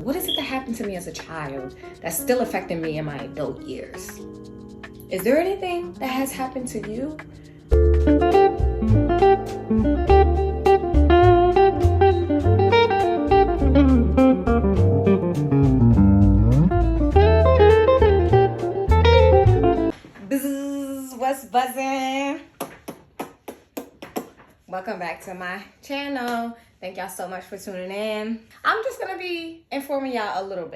What is it that happened to me as a child that's still affecting me in my adult years? Is there anything that has happened to you? Bzzz, what's buzzing? Welcome back to my channel. Thank y'all so much for tuning in. I'm just gonna be informing y'all a little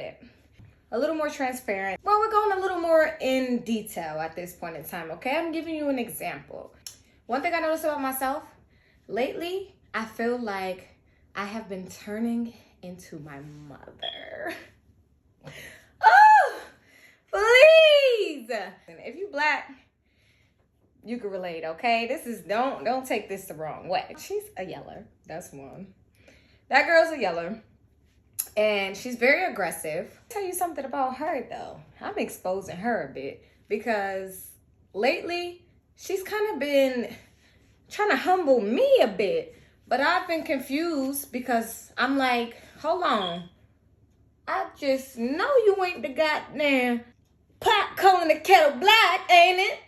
more transparent. Well, we're going a little more in detail at this point in time, okay? I'm giving you an example. One thing I noticed about myself, lately, I feel like I have been turning into my mother. Oh, please! And if you Black, you can relate, okay? This is, don't take this the wrong way. She's a yeller, that's one. That girl's a yeller, and she's very aggressive. I'll tell you something about her though. I'm exposing her a bit because lately she's kind of been trying to humble me a bit, but I've been confused because I'm like, hold on. I just know you ain't the goddamn pot calling the kettle black, ain't it?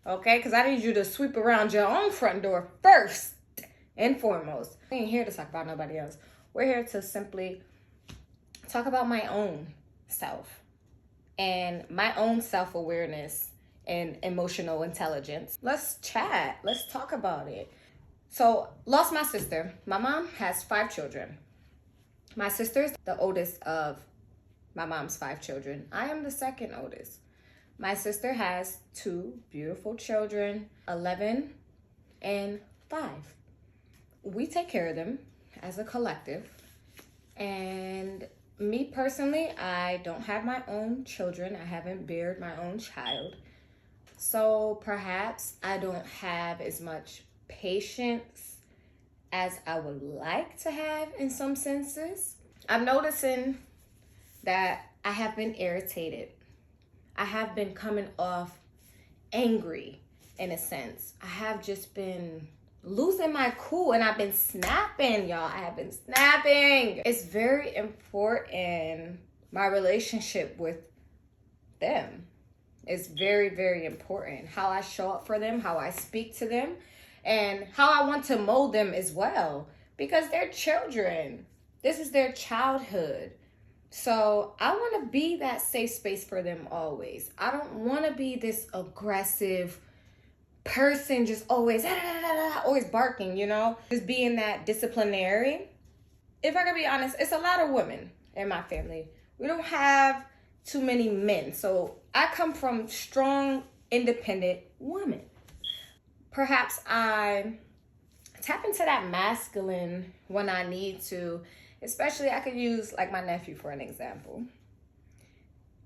Okay, because I need you to sweep around your own front door first and foremost. We ain't here to talk about nobody else. We're here to simply talk about my own self and my own self-awareness and emotional intelligence. Let's chat. Let's talk about it. So, lost my sister. My mom has 5 children. My sister is the oldest of my mom's 5 children. I am the second oldest. My sister has 2 beautiful children, 11 and 5. We take care of them as a collective. And me personally, I don't have my own children. I haven't bared my own child. So perhaps I don't have as much patience as I would like to have in some senses. I'm noticing that I have been irritated. I have been coming off angry in a sense. I have just been losing my cool and I've been snapping, y'all. I have been snapping. It's very important, my relationship with them. It's very, very important. How I show up for them, how I speak to them, and how I want to mold them as well. Because they're children. This is their childhood. So I want to be that safe space for them always. I don't want to be this aggressive person just always always barking, you know, just being that disciplinary. If I can be honest, it's a lot of women in my family. We don't have too many men. So I come from strong, independent women. Perhaps I tap into that masculine when I need to. Especially, I could use like my nephew for an example.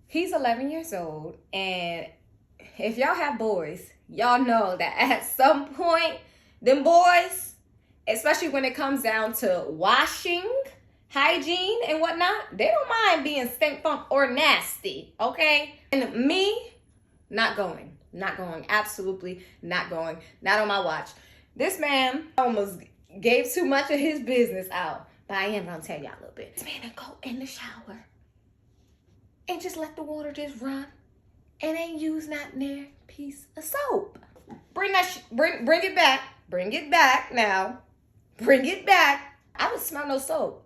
He's 11 years old, and if y'all have boys, y'all know that at some point, them boys, especially when it comes down to washing, hygiene, and whatnot, they don't mind being stink funk or nasty, okay? And me, not going, absolutely not going, not on my watch. This man almost gave too much of his business out. But I am gonna tell y'all a little bit. This man go in the shower and just let the water just run and ain't use not near piece of soap. Bring it back. Bring it back now. Bring it back. I don't smell no soap.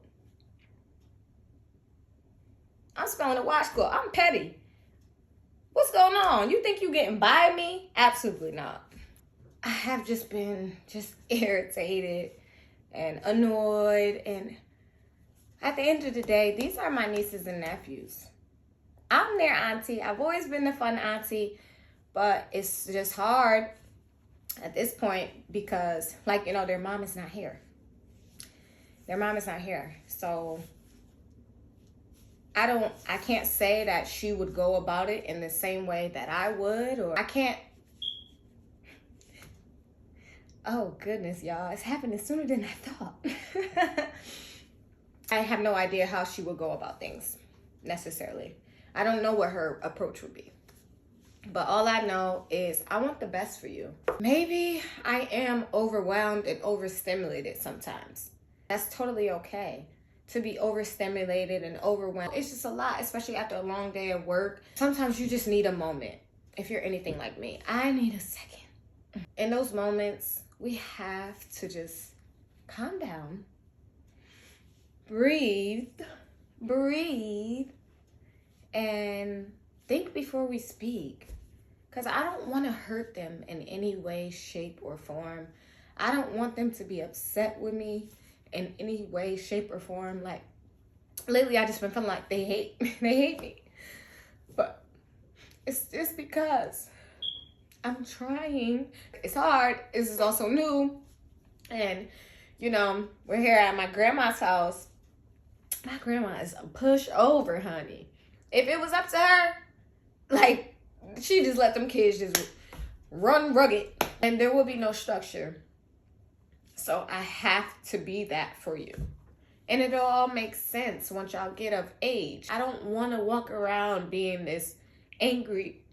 I'm smelling a washcloth. I'm petty. What's going on? You think you getting by me? Absolutely not. I have just been irritated and annoyed, and at the end of the day, these are my nieces and nephews. I'm their auntie. I've always been the fun auntie, but it's just hard at this point because, like, you know, their mom is not here. So I can't say that she would go about it in the same way that I would, or I can't. Oh, goodness, y'all. It's happening sooner than I thought. I have no idea how she would go about things, necessarily. I don't know what her approach would be. But all I know is I want the best for you. Maybe I am overwhelmed and overstimulated sometimes. That's totally okay. to be overstimulated and overwhelmed. It's just a lot, especially after a long day of work. Sometimes you just need a moment. If you're anything like me, I need a second. In those moments, we have to just calm down, breathe, and think before we speak. Because I don't want to hurt them in any way, shape, or form. I don't want them to be upset with me in any way, shape, or form. Like, lately I just been feeling like they hate me. But it's just because I'm trying. It's hard. This is also new. And, we're here at my grandma's house. My grandma is a pushover, honey. If it was up to her, like, she just let them kids just run rugged. And there will be no structure. So I have to be that for you. And it'll all make sense once y'all get of age. I don't want to walk around being this angry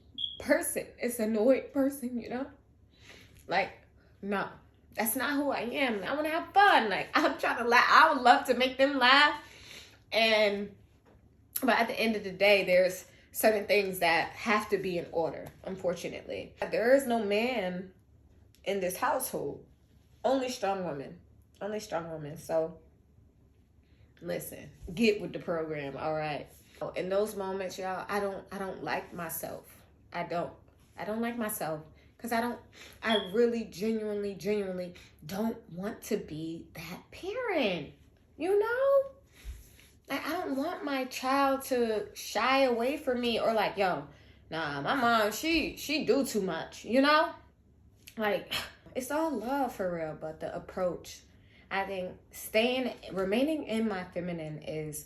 person, this annoyed person, Like, no, that's not who I am. I want to have fun. Like, I'm trying to laugh. I would love to make them laugh. But at the end of the day, there's certain things that have to be in order, unfortunately. There is no man in this household. Only strong women. So listen, get with the program, all right? In those moments, y'all, I don't like myself. I don't like myself because I really genuinely don't want to be that parent. Like, I don't want my child to shy away from me or like, yo, nah, my mom, she do too much, Like, it's all love for real, but the approach, I think remaining in my feminine is,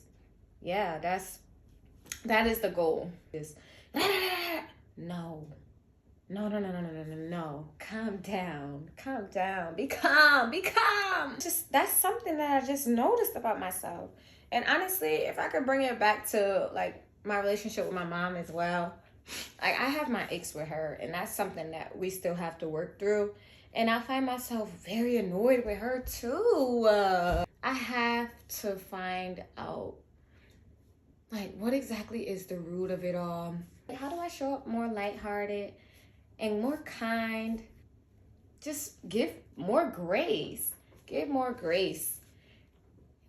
that is the goal. No. Calm down. Be calm. That's something that I just noticed about myself. And honestly, if I could bring it back to like my relationship with my mom as well, like I have my aches with her, and that's something that we still have to work through. And I find myself very annoyed with her too. I have to find out, like, what exactly is the root of it all? How do I show up more lighthearted and more kind? Just give more grace.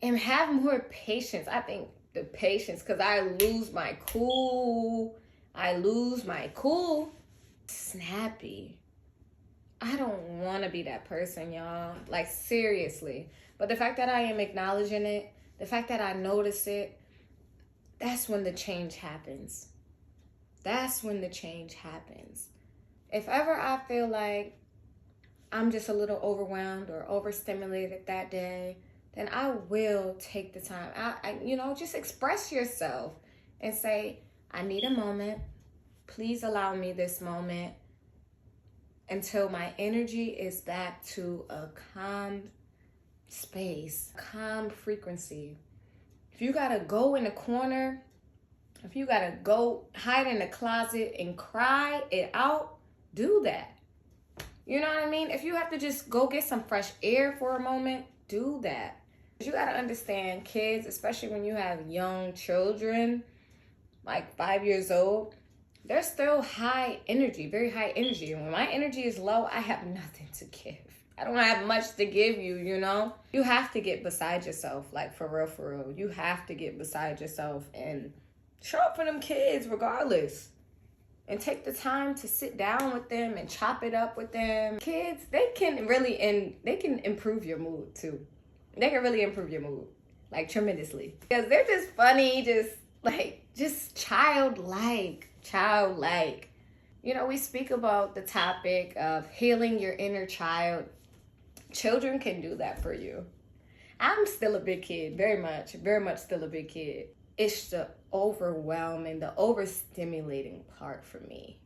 And have more patience. I think the patience, because I lose my cool. Snappy. I don't want to be that person, y'all. Like, seriously. But the fact that I am acknowledging it, the fact that I notice it, that's when the change happens. If ever I feel like I'm just a little overwhelmed or overstimulated that day, then I will take the time. Just express yourself and say, I need a moment. Please allow me this moment until my energy is back to a calm space, calm frequency. If you gotta go in a corner, if you gotta go hide in a closet and cry it out, do that. You know what I mean? If you have to just go get some fresh air for a moment, do that. You gotta understand, kids, especially when you have young children, like 5 years old, they're still high energy, very high energy. And when my energy is low, I have nothing to give. I don't have much to give you, You have to get beside yourself, like for real. You have to get beside yourself and show up for them kids regardless. And take the time to sit down with them and chop it up with them. Kids, they can improve your mood too. They can really improve your mood, like tremendously. Because they're just funny, just childlike. We speak about the topic of healing your inner child. Children can do that for you. I'm still a big kid, very much still a big kid. It's the overwhelming, the overstimulating part for me.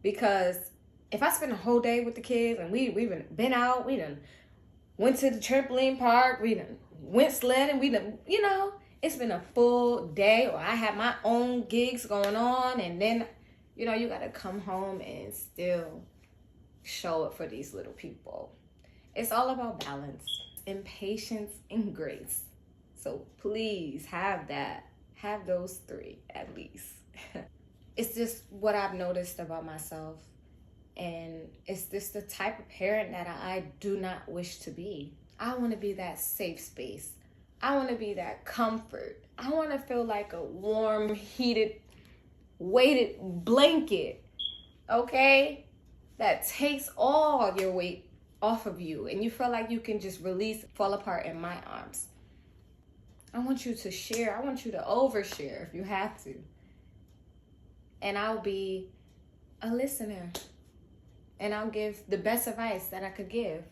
Because if I spend a whole day with the kids and we've been out, we done went to the trampoline park, we done went sledding, we done, it's been a full day, or I have my own gigs going on, and then, you gotta come home and still show up for these little people. It's all about balance and patience and grace. So please have that. Have those three at least. It's just what I've noticed about myself. And it's just the type of parent that I do not wish to be. I want to be that safe space. I want to be that comfort. I want to feel like a warm, heated, weighted blanket, okay? That takes all your weight off of you and you feel like you can just release, fall apart in my arms. I want you to share. I want you to overshare if you have to. And I'll be a listener. And I'll give the best advice that I could give.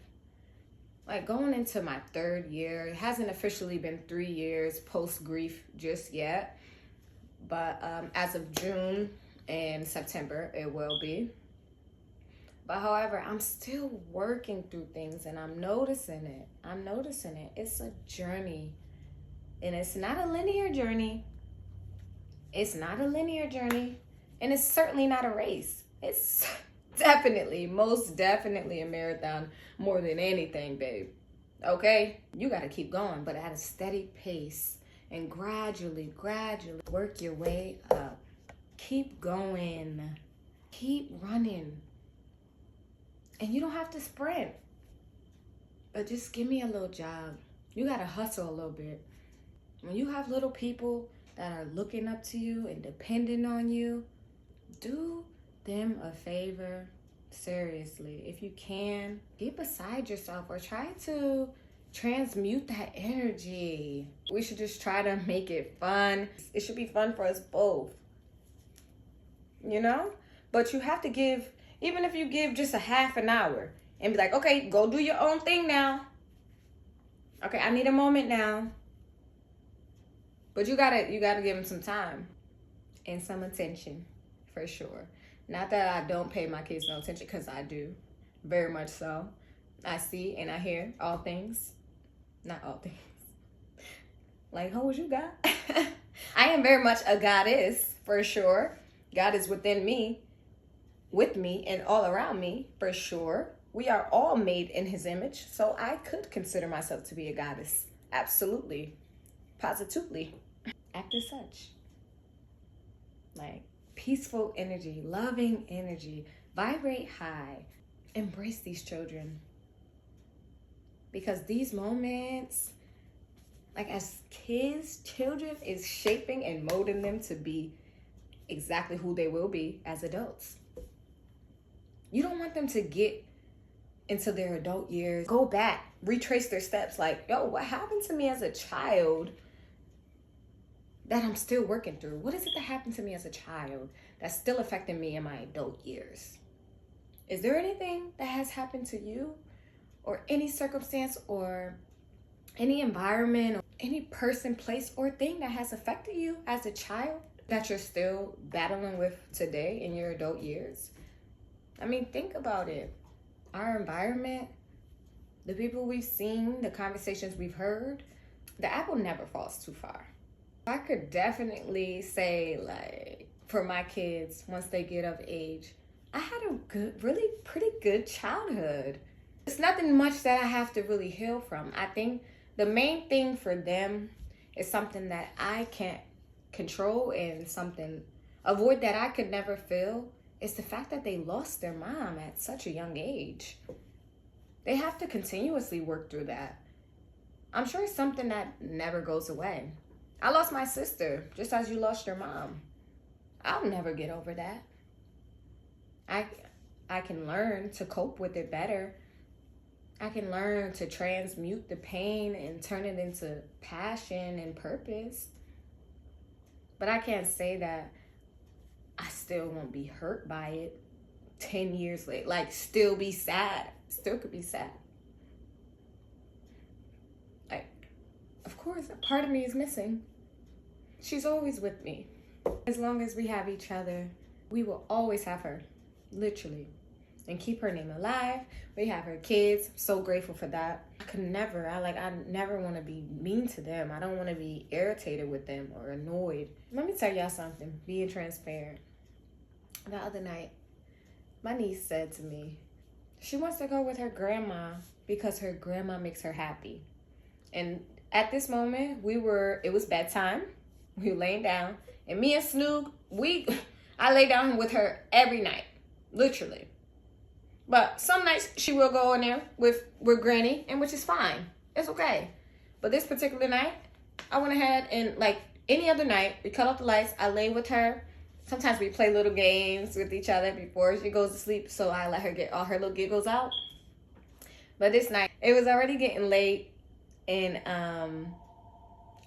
Like going into my 3rd year, it hasn't officially been 3 years post-grief just yet. But as of June and September, it will be. But however, I'm still working through things and I'm noticing it. It's a journey. And it's not a linear journey. And it's certainly not a race. It's most definitely a marathon more than anything, babe. Okay? You got to keep going, but at a steady pace and gradually work your way up. Keep going. Keep running. And you don't have to sprint, but just give me a little jog. You got to hustle a little bit. When you have little people that are looking up to you and depending on you, do them a favor. Seriously, if you can, get beside yourself or try to transmute that energy. We should just try to make it fun. It should be fun for us both, you know? But you have to give, even if you give just a half an hour and be like, okay, go do your own thing now. Okay, I need a moment now. But you gotta give them some time and some attention, for sure. Not that I don't pay my kids no attention, because I do, very much so. I see and I hear all things, not all things. Like, what you got? I am very much a goddess, for sure. God is within me, with me, and all around me, for sure. We are all made in his image, so I could consider myself to be a goddess. Absolutely. Positively. Act as such. Like, peaceful energy, loving energy, vibrate high. Embrace these children. Because these moments, like as kids, children is shaping and molding them to be exactly who they will be as adults. You don't want them to get into their adult years, go back, retrace their steps like, yo, what happened to me as a child that I'm still working through? What is it that happened to me as a child that's still affecting me in my adult years? Is there anything that has happened to you, or any circumstance, or any environment, or any person, place, or thing that has affected you as a child that you're still battling with today in your adult years? I mean, think about it. Our environment, the people we've seen, the conversations we've heard, the apple never falls too far. I could definitely say, like, for my kids, once they get of age, I had a good, really pretty good childhood. It's nothing much that I have to really heal from. I think the main thing for them is something that I can't control and something avoid that I could never feel. It's the fact that they lost their mom at such a young age. They have to continuously work through that. I'm sure it's something that never goes away. I lost my sister just as you lost your mom. I'll never get over that. I can learn to cope with it better. I can learn to transmute the pain and turn it into passion and purpose. But I can't say that I still won't be hurt by it 10 years later. Like, still be sad. Still could be sad. Like, of course, a part of me is missing. She's always with me. As long as we have each other, we will always have her. Literally. And keep her name alive. We have her kids. So grateful for that. I never want to be mean to them. I don't want to be irritated with them or annoyed. Let me tell y'all something, being transparent. The other night, my niece said to me, she wants to go with her grandma because her grandma makes her happy. And at this moment, it was bedtime. We were laying down. And me and Snoog, I lay down with her every night. Literally. But some nights she will go in there with Granny, and which is fine. It's okay. But this particular night, I went ahead and like any other night, we cut off the lights. I lay with her. Sometimes we play little games with each other before she goes to sleep. So I let her get all her little giggles out. But this night, it was already getting late. And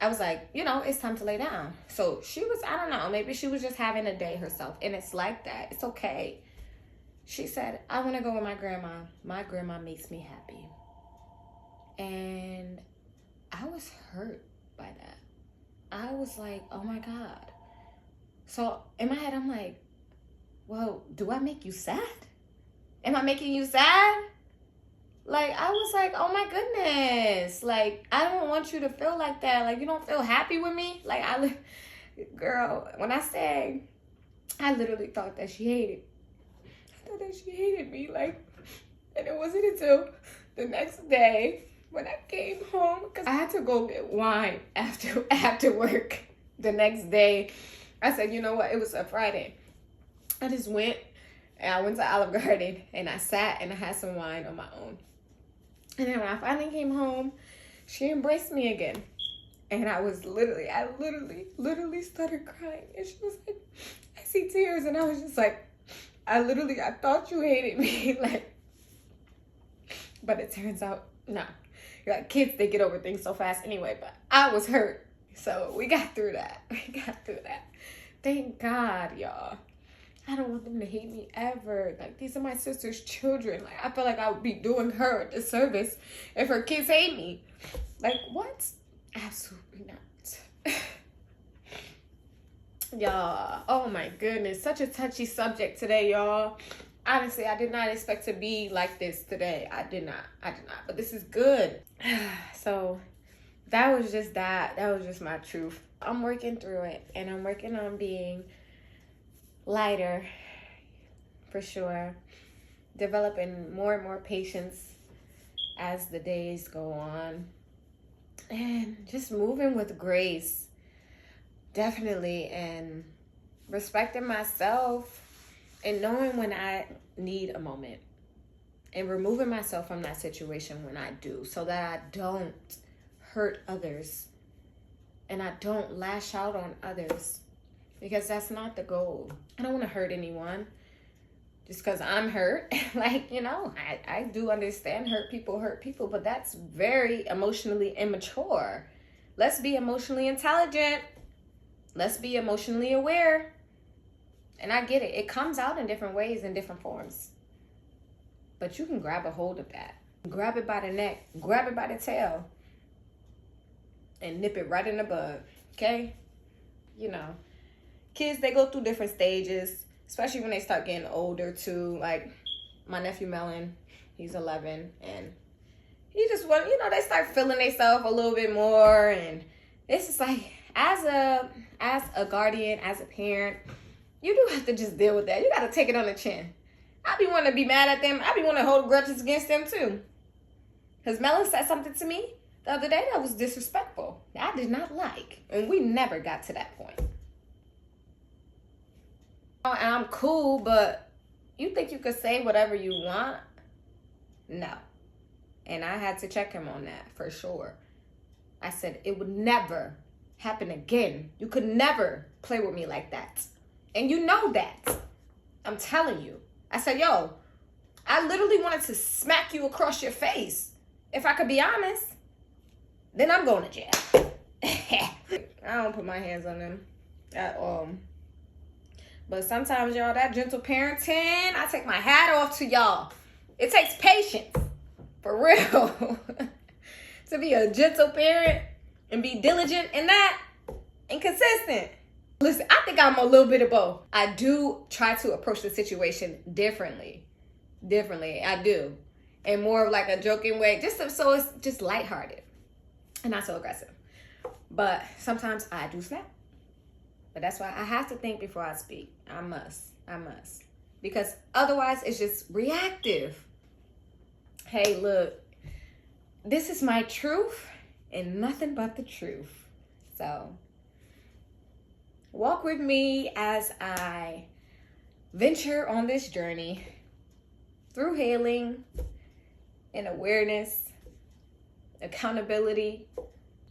I was like, it's time to lay down. So she was, I don't know, maybe she was just having a day herself. And it's like that. It's okay. She said, I want to go with my grandma. My grandma makes me happy. And I was hurt by that. I was like, oh my God. So in my head, I'm like, well, do I make you sad? Am I making you sad? Like, I was like, oh my goodness. Like, I don't want you to feel like that. Like, you don't feel happy with me? Like, girl, when I say, I literally thought that she hated. I thought that she hated me. Like, and it wasn't until the next day when I came home, because I had to go get wine after work the next day. I said, you know what? It was a Friday. I just went, and I went to Olive Garden, and I sat and I had some wine on my own. And then when I finally came home, she embraced me again. And I literally started crying. And she was like, I see tears. And I was just like, I thought you hated me. Like, but it turns out, no. Like, kids, they get over things so fast anyway. But I was hurt. So we got through that. Thank God, y'all. I don't want them to hate me ever. Like, these are my sister's children. Like, I feel like I would be doing her a disservice if her kids hate me. Like, what? Absolutely not. Y'all, oh my goodness. Such a touchy subject today, y'all. Honestly, I did not expect to be like this today. I did not. But this is good. So, that was just that. That was just my truth. I'm working through it. And I'm working on being lighter, for sure. Developing more and more patience as the days go on. And just moving with grace. Definitely. And respecting myself. And knowing when I need a moment. And removing myself from that situation when I do. So that I don't hurt others. And I don't lash out on others. Because that's not the goal. I don't want to hurt anyone. Just because I'm hurt. Like, I do understand hurt people. But that's very emotionally immature. Let's be emotionally intelligent. Let's be emotionally aware. And I get it. It comes out in different ways, in different forms. But you can grab a hold of that. Grab it by the neck. Grab it by the tail. And nip it right in the bud. Okay? Kids, they go through different stages, especially when they start getting older too. Like my nephew Melon, he's 11, and he just want, they start feeling themselves a little bit more, and it's just like as a guardian, as a parent, you do have to just deal with that. You got to take it on the chin. I be wanting to be mad at them. I be wanting to hold grudges against them too. Because Melon said something to me the other day that was disrespectful. That I did not like, and we never got to that point. And I'm cool, but you think you could say whatever you want? No. And I had to check him on that for sure. I said it would never happen again. You could never play with me like that. And you know that. I'm telling you. I said, yo, I literally wanted to smack you across your face. If I could be honest, then I'm going to jail. I don't put my hands on them at all. But sometimes, y'all, that gentle parenting, I take my hat off to y'all. It takes patience, for real, to be a gentle parent and be diligent in that and consistent. Listen, I think I'm a little bit of both. I do try to approach the situation differently. I do. And more of like a joking way, so it's just lighthearted and not so aggressive. But sometimes I do snap. But that's why I have to think before I speak. I must. Because otherwise, it's just reactive. Hey, look, this is my truth. and nothing but the truth. So walk with me as I venture on this journey through healing and awareness, accountability,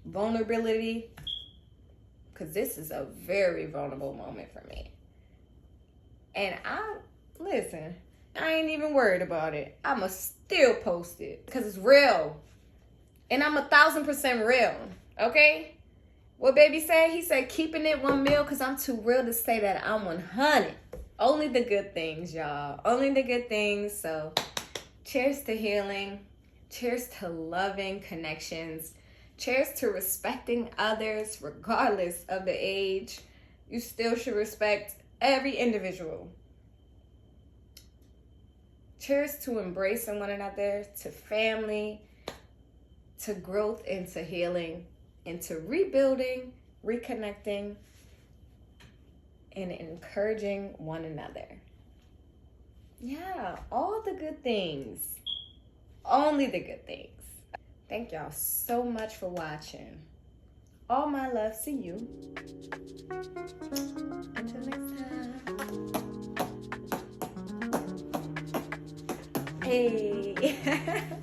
vulnerability, because this is a very vulnerable moment for me. And I ain't even worried about it. I'ma still post it because it's real. And I'm 1,000% real, okay? What baby said? He said, keeping it 1 mil because I'm too real to say that I'm 100. Only the good things, y'all. Only the good things. So cheers to healing. Cheers to loving connections. Cheers to respecting others regardless of the age. You still should respect every individual. Cheers to embracing one another, to family, to growth, and to healing, and to rebuilding, reconnecting, and encouraging one another. Yeah, all the good things. Only the good things. Thank y'all so much for watching. All my love to you. Until next time. Hey.